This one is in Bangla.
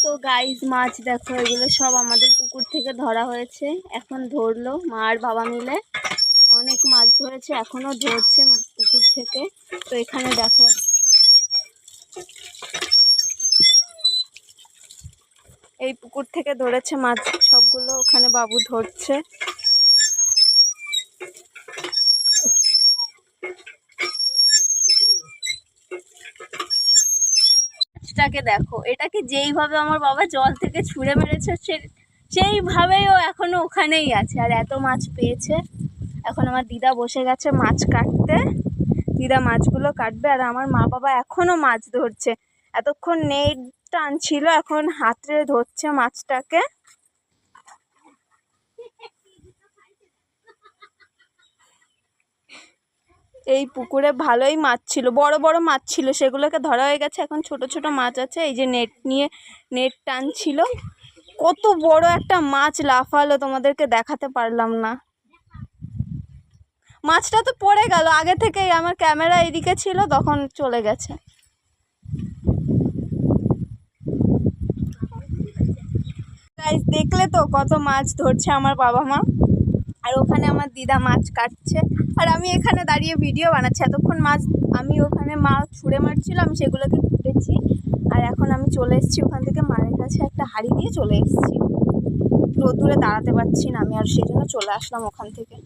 তো গাইস মাছ দেখো, এগুলো সব আমাদের পুকুর থেকে ধরা হয়েছে। এখন ধরলো মা আর বাবা মিলে, অনেক মাছ ধরেছে, এখনো ধরছে পুকুর থেকে। তো এখানে দেখো এই পুকুর থেকে ধরেছে মাছ সবগুলো, ওখানে বাবু ধরছে। মাছটাকে দেখো, এটাকে যেইভাবে আমার বাবা জল থেকে ছুঁড়ে মেরেছে সেইভাবেই ও এখনো ওখানেই আছে, আর এত মাছ পেয়েছে। এখন আমার দিদা বসে গেছে মাছ কাটতে, দিদা মাছগুলো কাটবে, আর আমার মা বাবা এখনো মাছ ধরছে। এতক্ষণ নেট টানছিল, এখন হাতে ধরছে মাছটাকে। এই পুকুরে ভালোই মাছ ছিল, বড় বড় মাছ ছিল, সেগুলোকে ধরা হয়ে গেছে। এখন ছোট ছোট মাছ আছে, এই যে নেট নিয়ে নেট টানছিল। কত বড় একটা মাছ লাফালো, তোমাদেরকে দেখাতে পারলাম না। মাছটা তো পড়ে গেল, আগে থেকেই আমার ক্যামেরা এদিকে ছিল, তখন চলে গেছে। গাইস দেখলে তো কত মাছ ধরছে আমার বাবা মা, আর ওখানে আমার দিদা মাছ কাটছে, আর আমি এখানে দাঁড়িয়ে ভিডিও বানাচ্ছি। এতক্ষণ মাছ আমি ওখানে মা ছুঁড়ে মারছিল, আমি সেগুলোকে কুটেছি, আর এখন আমি চলে এসেছি ওখান থেকে, মায়ের কাছে একটা হাঁড়ি দিয়ে চলে এসেছি। রোদ্দুরে দাঁড়াতে পারছি না আমি, আর সেই জন্য চলে আসলাম ওখান থেকে।